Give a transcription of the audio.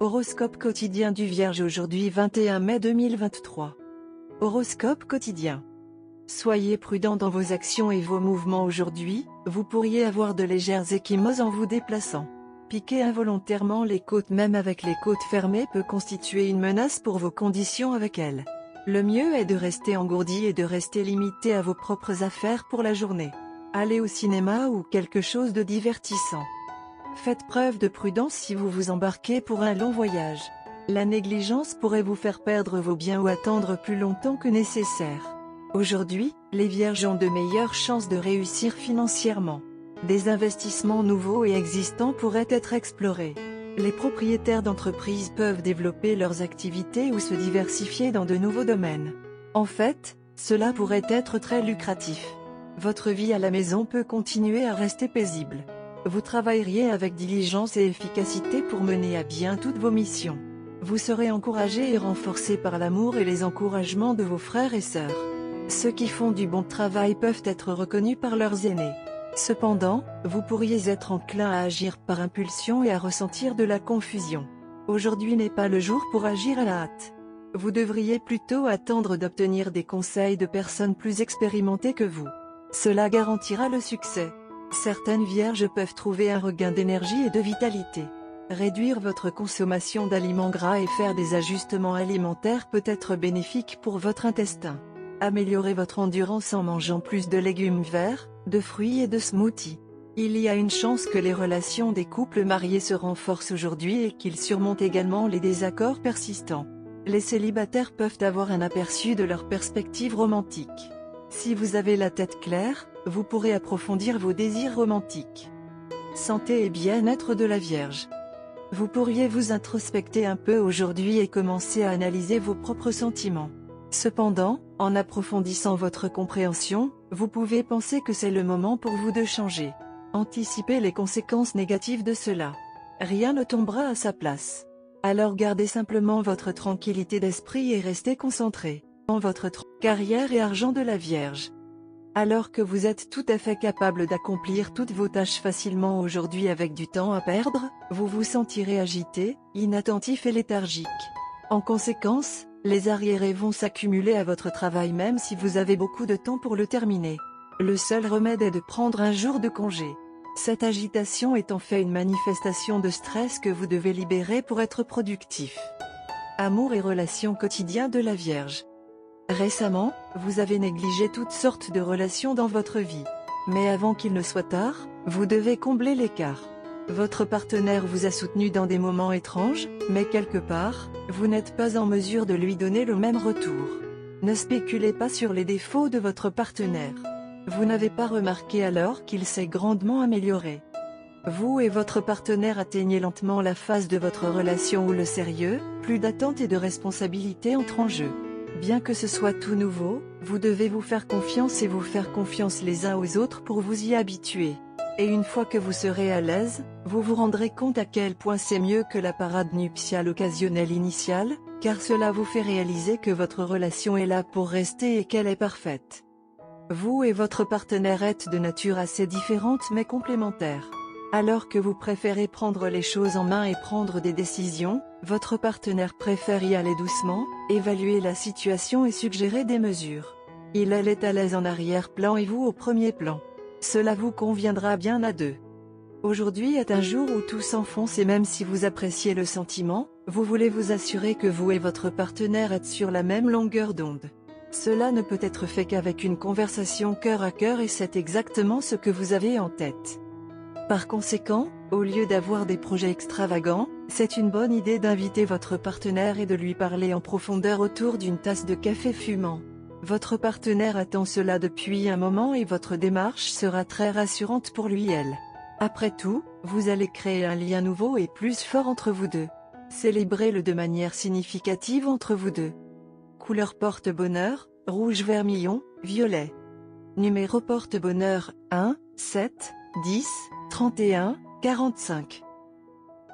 Horoscope quotidien du Vierge aujourd'hui 21 mai 2023. Horoscope quotidien. Soyez prudent dans vos actions et vos mouvements aujourd'hui, vous pourriez avoir de légères ecchymoses en vous déplaçant. Piquer involontairement les côtes même avec les côtes fermées peut constituer une menace pour vos conditions avec elles. Le mieux est de rester engourdi et de rester limité à vos propres affaires pour la journée. Allez au cinéma ou quelque chose de divertissant. Faites preuve de prudence si vous vous embarquez pour un long voyage. La négligence pourrait vous faire perdre vos biens ou attendre plus longtemps que nécessaire. Aujourd'hui, les Vierges ont de meilleures chances de réussir financièrement. Des investissements nouveaux et existants pourraient être explorés. Les propriétaires d'entreprises peuvent développer leurs activités ou se diversifier dans de nouveaux domaines. En fait, cela pourrait être très lucratif. Votre vie à la maison peut continuer à rester paisible. Vous travailleriez avec diligence et efficacité pour mener à bien toutes vos missions. Vous serez encouragé et renforcé par l'amour et les encouragements de vos frères et sœurs. Ceux qui font du bon travail peuvent être reconnus par leurs aînés. Cependant, vous pourriez être enclin à agir par impulsion et à ressentir de la confusion. Aujourd'hui n'est pas le jour pour agir à la hâte. Vous devriez plutôt attendre d'obtenir des conseils de personnes plus expérimentées que vous. Cela garantira le succès. Certaines Vierges peuvent trouver un regain d'énergie et de vitalité. Réduire votre consommation d'aliments gras et faire des ajustements alimentaires peut être bénéfique pour votre intestin. Améliorez votre endurance en mangeant plus de légumes verts, de fruits et de smoothies. Il y a une chance que les relations des couples mariés se renforcent aujourd'hui et qu'ils surmontent également les désaccords persistants. Les célibataires peuvent avoir un aperçu de leurs perspectives romantiques. Si vous avez la tête claire, vous pourrez approfondir vos désirs romantiques. Santé et bien-être de la Vierge. Vous pourriez vous introspecter un peu aujourd'hui et commencer à analyser vos propres sentiments. Cependant, en approfondissant votre compréhension, vous pouvez penser que c'est le moment pour vous de changer. Anticipez les conséquences négatives de cela. Rien ne tombera à sa place. Alors gardez simplement votre tranquillité d'esprit et restez concentré dans votre carrière et argent de la Vierge. Alors que vous êtes tout à fait capable d'accomplir toutes vos tâches facilement aujourd'hui avec du temps à perdre, vous vous sentirez agité, inattentif et léthargique. En conséquence, les arriérés vont s'accumuler à votre travail même si vous avez beaucoup de temps pour le terminer. Le seul remède est de prendre un jour de congé. Cette agitation est en fait une manifestation de stress que vous devez libérer pour être productif. Amour et relations quotidiens de la Vierge. Récemment, vous avez négligé toutes sortes de relations dans votre vie. Mais avant qu'il ne soit tard, vous devez combler l'écart. Votre partenaire vous a soutenu dans des moments étranges, mais quelque part, vous n'êtes pas en mesure de lui donner le même retour. Ne spéculez pas sur les défauts de votre partenaire. Vous n'avez pas remarqué alors qu'il s'est grandement amélioré. Vous et votre partenaire atteignez lentement la phase de votre relation où le sérieux, plus d'attente et de responsabilité entrent en jeu. Bien que ce soit tout nouveau, vous devez vous faire confiance et vous faire confiance les uns aux autres pour vous y habituer. Et une fois que vous serez à l'aise, vous vous rendrez compte à quel point c'est mieux que la parade nuptiale occasionnelle initiale, car cela vous fait réaliser que votre relation est là pour rester et qu'elle est parfaite. Vous et votre partenaire êtes de nature assez différentes mais complémentaires. Alors que vous préférez prendre les choses en main et prendre des décisions, votre partenaire préfère y aller doucement, évaluer la situation et suggérer des mesures. Elle est à l'aise en arrière-plan et vous au premier plan. Cela vous conviendra bien à deux. Aujourd'hui est un jour où tout s'enfonce et même si vous appréciez le sentiment, vous voulez vous assurer que vous et votre partenaire êtes sur la même longueur d'onde. Cela ne peut être fait qu'avec une conversation cœur à cœur et c'est exactement ce que vous avez en tête. Par conséquent, au lieu d'avoir des projets extravagants, c'est une bonne idée d'inviter votre partenaire et de lui parler en profondeur autour d'une tasse de café fumant. Votre partenaire attend cela depuis un moment et votre démarche sera très rassurante pour lui et elle. Après tout, vous allez créer un lien nouveau et plus fort entre vous deux. Célébrez-le de manière significative entre vous deux. Couleur porte-bonheur, rouge vermillon, violet. Numéro porte-bonheur, 1, 7, 10, 31, 45.